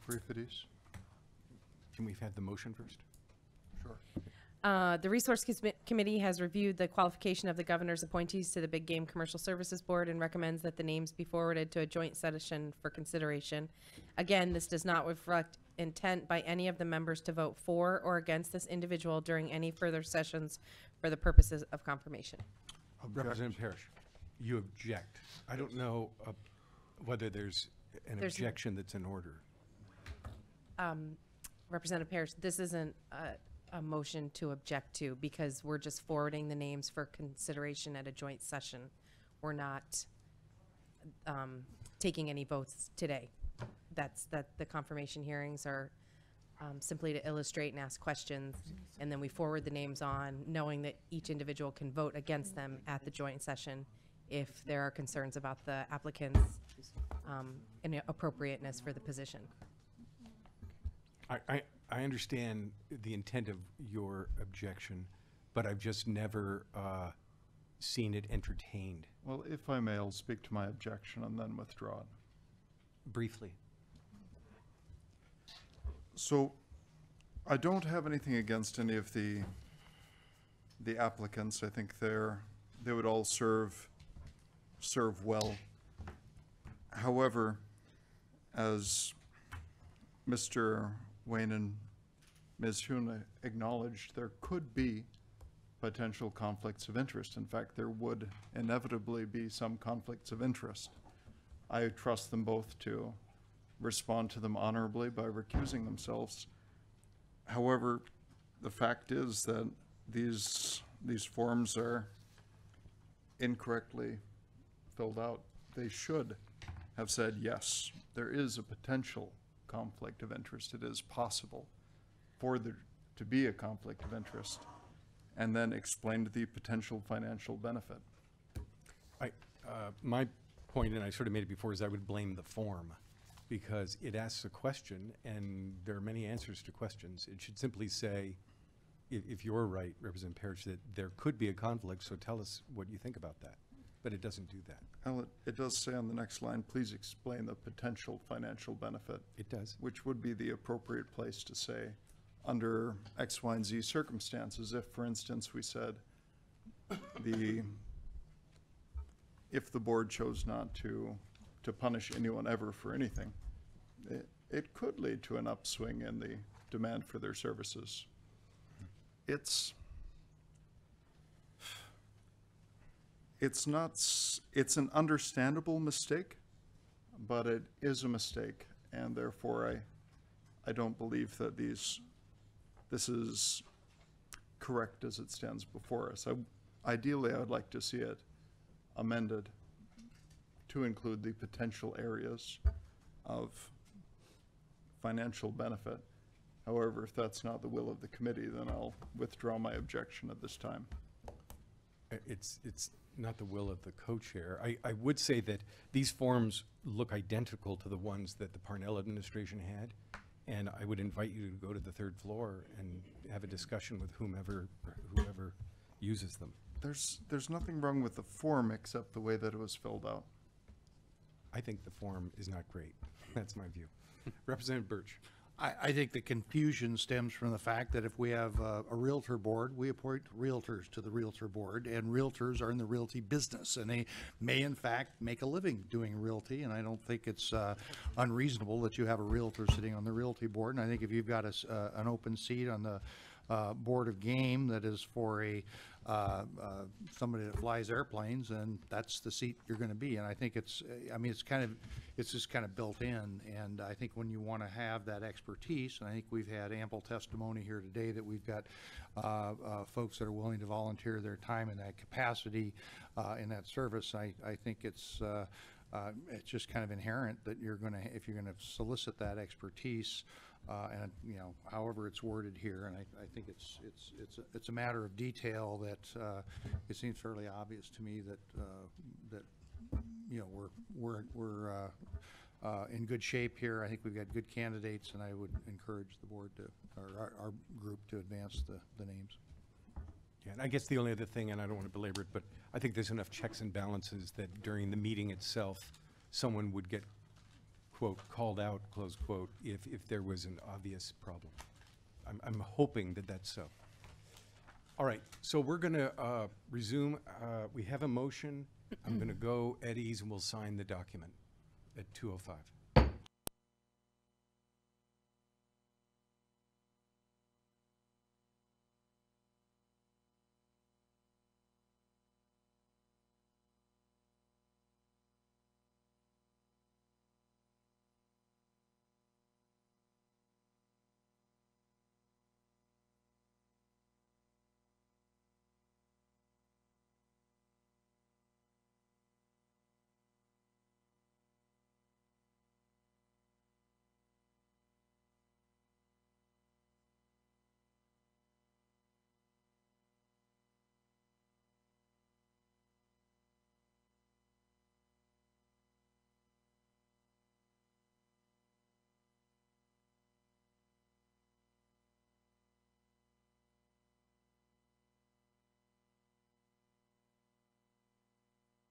brief it is? Can we have the motion first? Sure. The Resource Committee has reviewed the qualification of the governor's appointees to the Big Game Commercial Services Board and recommends that the names be forwarded to a joint session for consideration. Again, this does not reflect intent by any of the members to vote for or against this individual during any further sessions for the purposes of confirmation. Representative Parish, you object. I don't know whether there's an objection that's in order. Representative Parish, this isn't a motion to object to because we're just forwarding the names for consideration at a joint session. We're not taking any votes today. That the confirmation hearings are simply to illustrate and ask questions, and then we forward the names on, knowing that each individual can vote against them at the joint session if there are concerns about the applicant's appropriateness for the position. I understand the intent of your objection, but I've just never seen it entertained. Well, if I may, I'll speak to my objection and then withdraw it. Briefly. So I don't have anything against any of the applicants. I think they would all serve well. However, as Mr. Wayne and Ms. Hune acknowledged, there could be potential conflicts of interest. In fact, there would inevitably be some conflicts of interest. I trust them both to respond to them honorably by recusing themselves. However, the fact is that these forms are incorrectly filled out. They should have said, yes, there is a potential conflict of interest. It is possible for there to be a conflict of interest, and then explained the potential financial benefit. My point, and I sort of made it before, is I would blame the form because it asks a question and there are many answers to questions. It should simply say, if you're right, Representative Parish, that there could be a conflict, so tell us what you think about that. But it doesn't do that. It does say on the next line, please explain the potential financial benefit. It does. Which would be the appropriate place to say, under X, Y, and Z circumstances. If, for instance, we said if the board chose not to punish anyone ever for anything, it could lead to an upswing in the demand for their services. It's an understandable mistake, but it is a mistake, and therefore I don't believe that this is correct as it stands before us. Ideally, I would like to see it amended to include the potential areas of financial benefit. However, if that's not the will of the committee, then I'll withdraw my objection at this time. It's not the will of the co-chair. I would say that these forms look identical to the ones that the Parnell administration had, and I would invite you to go to the third floor and have a discussion with whoever uses them. There's nothing wrong with the form except the way that it was filled out. I think the form is not great. That's my view. Representative Birch. I think the confusion stems from the fact that if we have a realtor board, we appoint realtors to the realtor board, and realtors are in the realty business, and they may in fact make a living doing realty, and I don't think it's unreasonable that you have a realtor sitting on the realty board. And I think if you've got an open seat on the board of game that is for somebody that flies airplanes, and that's the seat you're going to be. And I think it's just kind of built in. And I think when you want to have that expertise, and I think we've had ample testimony here today that we've got folks that are willing to volunteer their time in that capacity, in that service. I think it's just kind of inherent that if you're going to solicit that expertise, and however it's worded here, and I think it's a matter of detail that it seems fairly obvious to me that we're in good shape here. I think we've got good candidates, and I would encourage the board or our group to advance the names. Yeah, and I guess the only other thing, and I don't want to belabor it, but I think there's enough checks and balances that during the meeting itself, someone would get quote, called out, close quote, if there was an obvious problem. I'm hoping that that's so. All right, so we're going to resume. We have a motion. I'm going to go at ease and we'll sign the document at 2:05.